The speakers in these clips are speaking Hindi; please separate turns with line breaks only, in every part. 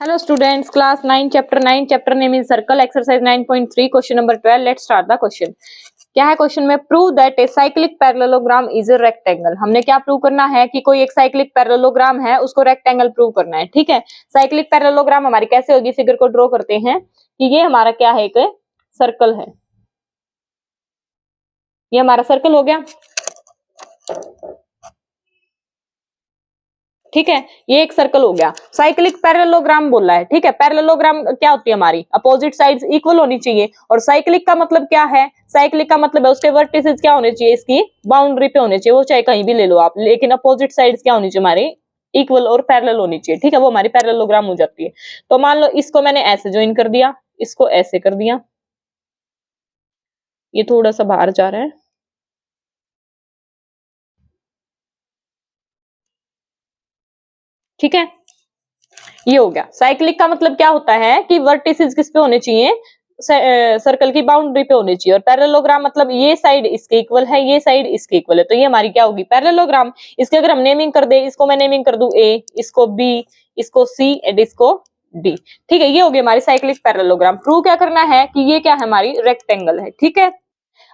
Hello students, class 9 chapter name is circle exercise 9.3 question number 12. Let's start the question. क्या है क्वेश्चन में? Prove that a cyclic parallelogram is a rectangle. हमने क्या प्रूव करना है कि कोई एक साइक्लिक पैरेललोग्राम है, उसको रेक्टेंगल प्रूव करना है। ठीक है, साइक्लिक पैरेललोग्राम हमारी कैसे होगी? फिगर को ड्रॉ करते हैं कि ये हमारा क्या है, एक सर्कल है। ये हमारा सर्कल हो गया। ठीक है, ये एक सर्कल हो गया। साइक्लिक पैरेललोग्राम बोला है। ठीक है, पैरेललोग्राम क्या होती है? हमारी अपोजिट साइड्स इक्वल होनी चाहिए। और साइक्लिक का मतलब क्या है? साइक्लिक का मतलब है उसके वर्टिसेस क्या होने चाहिए? इसकी बाउंड्री पे होने चाहिए, वो चाहे कहीं भी ले लो आप, लेकिन अपोजिट साइड्स क्या होनी चाहिए? हमारी इक्वल और पैरेलल होनी चाहिए। ठीक है, वो हमारी पैरेललोग्राम हो जाती है। तो मान लो इसको मैंने ऐसे ज्वाइन कर दिया, इसको ऐसे कर दिया, ये थोड़ा सा बाहर जा रहा है। ठीक है, ये हो गया। साइक्लिक का मतलब क्या होता है कि वर्टिसेस किस पे होने चाहिए? सर्कल की बाउंड्री पे होने चाहिए। और पैरेललोग्राम मतलब ये साइड इसके इक्वल है, ये साइड इसके इक्वल है, तो ये हमारी क्या होगी? पैरेललोग्राम। इसके अगर हम नेमिंग कर दे, इसको मैं नेमिंग कर दूं ए, इसको बी, इसको सी एंड इसको डी। ठीक है, ये होगी हमारी साइक्लिक पैरेललोग्राम। प्रूव क्या करना है कि ये क्या है? हमारी रेक्टेंगल है। ठीक है,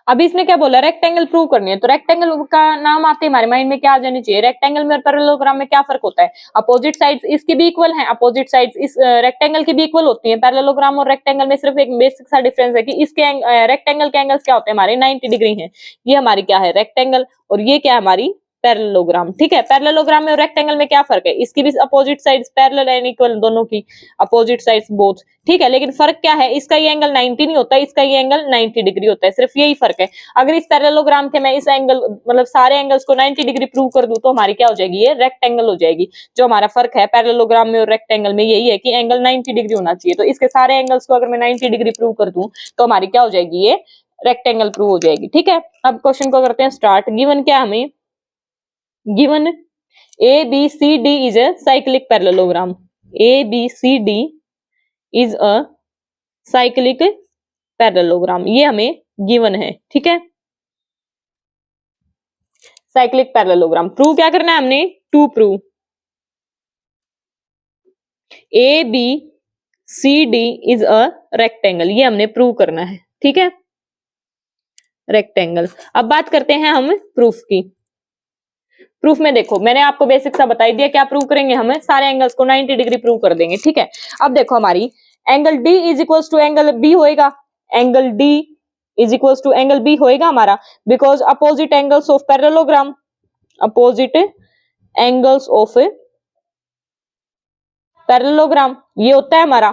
अभी इसने क्या बोला? रेक्टेंगल प्रूव करनी है। तो रेक्टेंगल का नाम आते हमारे माइंड में क्या आ जानी चाहिए? रेक्टेंगल में और पैरेललोग्राम में क्या फर्क होता है? अपोजिट साइड्स इसकी भी इक्वल हैं, अपोजिट साइड्स इस रेक्टेंगल की भी इक्वल होती हैं। पैरेललोग्राम और रेक्टेंगल में सिर्फ एक बेसिक सा डिफरेंस है कि इसके रेक्टेंगल के एंगल्स क्या होते हैं? हमारे 90 डिग्री हैं। ये हमारी क्या है? रेक्टेंगल। और ये क्या है? हमारी पैरेललोग्राम। ठीक है, पैरेललोग्राम में और रेक्टेंगल में क्या फर्क है? इसकी भी opposite sides parallel and equal, दोनों की अपोजिट साइड्स बोथ। ठीक है, लेकिन फर्क क्या है? इसका ये एंगल 90 नहीं होता, इसका ये एंगल 90 डिग्री होता है। सिर्फ यही फर्क है। अगर इस पैरेललोग्राम के मैं इस एंगल मतलब सारे एंगल्स को 90 डिग्री प्रूव कर दूं तो हमारी क्या हो जाएगी? ये रेक्टेंगल हो जाएगी। जो हमारा फर्क है पैरेललोग्राम में और रेक्टेंगल में यही है कि एंगल 90 डिग्री होना चाहिए। तो इसके सारे एंगल्स को अगर मैं 90 डिग्री प्रूव कर दूं तो हमारी क्या हो जाएगी? ये रेक्टेंगल प्रूव हो जाएगी। ठीक है, अब क्वेश्चन को करते हैं स्टार्ट। गिवन क्या हमें? Given ABCD is a cyclic parallelogram. ABCD is a cyclic parallelogram. ये हमें गिवन है। ठीक है, साइक्लिक पैरेललोग्राम प्रूव क्या करना है हमने? To prove ABCD is a rectangle, ये हमने प्रूव करना है। ठीक है, रेक्टेंगल। अब बात करते हैं हम प्रूफ की। प्रूफ में देखो मैंने आपको बेसिक सा बता दिया। क्या प्रूव करेंगे? हम सारे एंगल्स को 90 डिग्री प्रूव कर देंगे। ठीक है, अब देखो हमारी angle D is equals to angle B होएगा। Angle D is equals to angle B होएगा हमारा, because opposite angles of parallelogram, opposite angles of parallelogram ये होता है हमारा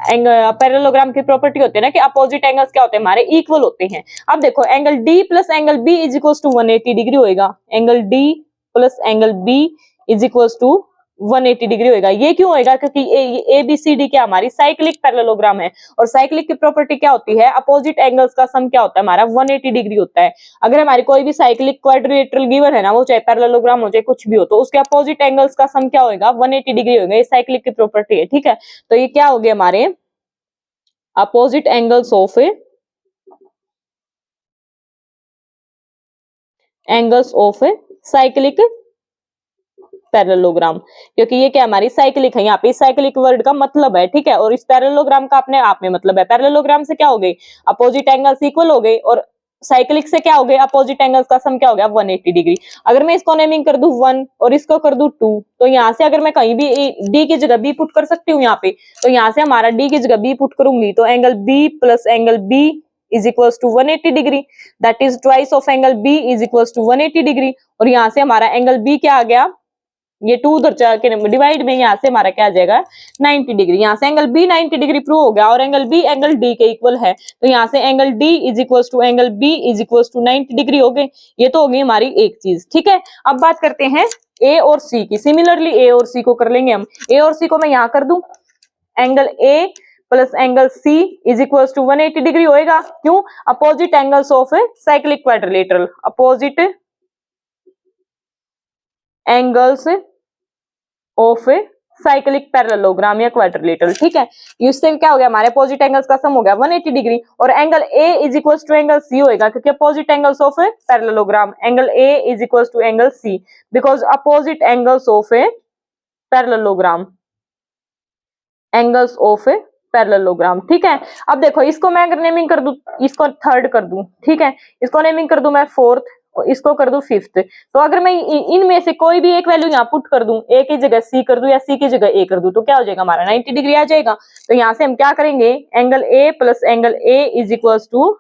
पैरेललोग्राम की प्रॉपर्टी होती है ना कि अपोजिट एंगल्स क्या होते हैं? हमारे इक्वल होते हैं। अब देखो angle D plus angle B is equals to 180 degree होएगा। Angle D plus angle B is equals to 180 degree होएगा। ये क्यों होएगा? क्योंकि ABCD क्या हमारी साइक्लिक पैरेललोग्राम है। और साइक्लिक की प्रॉपर्टी क्या होती है? अपोजिट एंगल्स का सम क्या होता है? हमारा 180 डिग्री होता है। अगर हमारी कोई भी साइक्लिक क्वाड्रिलेटरल गिवन है ना, वो चाहे पैरेललोग्राम हो चाहे कुछ भी हो, तो उसके अपोजिट एंगल्स का सम क्या होगा? 180 डिग्री होगा। ये साइक्लिक की प्रॉपर्टी है। ठीक है, तो ये क्या हो गया? हमारे opposite angles of cyclic parallelogram, क्योंकि ये क्या हमारी साइक्लिक है। यहाँ पे साइक्लिक वर्ड का मतलब है। ठीक है, और इस पैरेललोग्राम का अपने आप में मतलब है। पैरेललोग्राम से क्या हो गई? अपोजिट एंगल्स इक्वल हो गए। और साइक्लिक से क्या हो गए? अपोजिट एंगल्स का सम क्या हो गया? 180 डिग्री। अगर मैं इसको नेमिंग कर दूं 1 और इसको कर दूं 2, तो यहाँ से अगर मैं कहीं भी D की जगह B पुट कर सकती हूँ यहाँ पे, तो यहाँ से हमारा D की जगह B पुट करूंगी तो angle B plus angle B is equals to 180 degree. That is twice of angle B is equals to 180 degree. और यहाँ से हमारा एंगल B क्या आ गया? ये 2 उधर जाके डिवाइड में यहाँ से हमारा क्या आ जाएगा? 90 डिग्री। यहाँ से एंगल B 90 डिग्री प्रूव हो गया और एंगल B एंगल D के इक्वल है। तो यहाँ से angle D is equals to angle B is equals to 90 degree हो गए। ये तो हो गई हमारी एक चीज। ठीक है, अब बात करते हैं A और C की। सिमिलरली A और C को कर लेंगे हम। A और C को मैं यहाँ कर दूं, angle A plus angle C is equals to 180 degree होएगा। क्यों? Opposite angles of cyclic quadrilateral, opposite angles of cyclic parallelogram या क्वाड्रिलेटरल। ठीक है, इससे क्या हो गया? हमारे अपोजिट एंगल्स का सम हो गया 180 डिग्री। और angle A is equals to angle C होएगा, क्योंकि opposite angles of parallelogram, angle A is equals to angle C because opposite angles of parallelogram. Angles of a parallelogram. ठीक है, अब देखो इसको मैं अगर नेमिंग कर दूं, इसको थर्ड कर दूं, ठीक है, इसको नेमिंग कर दूं मैं फोर्थ, इसको कर दूं फिफ्थ। तो अगर मैं इनमें से कोई भी एक वैल्यू यहाँ पुट कर दूं, ए की जगह सी कर दूं या सी की जगह ए कर दूं, तो क्या हो जाएगा हमारा 90 डिग्री आ जाएगा। तो यहाँ से हम क्या करेंगे, angle A plus angle A is equal to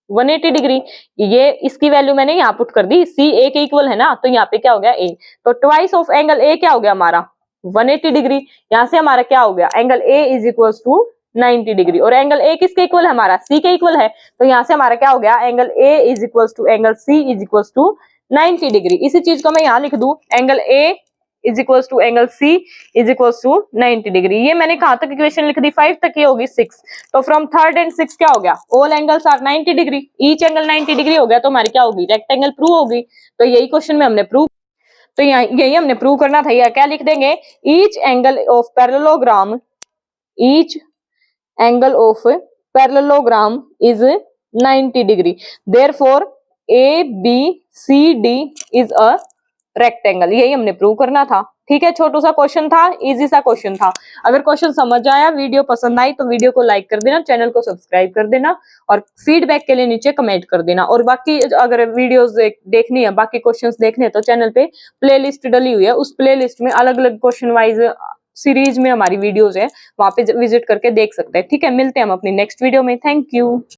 180 degree. ये इसकी वैल्यू मैंने यहाँ पुट कर दी, सी ए के इक्वल है ना, तो यहाँ पे क्या हो गया ए, तो ट्वाइस ऑफ एंगल ए क्या हो गया हमारा 180 डिग्री। यहाँ से हमारा क्या हो गया, angle A is equal to 90 degree, और एंगल ए किसके इक्वल है हमारा, सी के इक्वल है। तो यहाँ से हमारा क्या हो गया, angle A is equal to angle C is equal to 90 degree. इसी चीज को मैं यहाँ लिख दूं, angle A is equal to angle C is equal to 90 degree. ये मैंने कहां तक इक्वेशन लिख दी, 5 तक, ये होगी 6। तो फ्रॉम थर्ड एंड 6 क्या हो गया, all angles are 90 degree, each angle 90 degree हो गया, तो हमारी क्या होगी, रेक्टेंगल प्रूव होगी। तो यही क्वेश्चन में हमने प्रूव, तो यहाँ यही हमने प्रूव करना था। क्या लिख देंगे, each angle of parallelogram, each angle of parallelogram is 90 degree, therefore A B C D is a rectangle. यही हमने प्रूव करना था। ठीक है, छोटू सा क्वेश्चन था, इजी सा क्वेश्चन था। अगर क्वेश्चन समझ आया, वीडियो पसंद आई, तो वीडियो को लाइक कर देना, चैनल को सब्सक्राइब कर देना, और फीडबैक के लिए नीचे कमेंट कर देना। और बाकी अगर वीडियोस देखनी है, बाकी क्वेश्चंस देखने हैं, तो चैनल पे प्लेलिस्ट डली हुई है, उस प्लेलिस्ट में अलग अलग क्वेश्चन वाइज सीरीज में हमारी वीडियोज है, वहां पे विजिट करके देख सकते हैं। ठीक है, मिलते हैं हम अपनी नेक्स्ट वीडियो में। Thank you.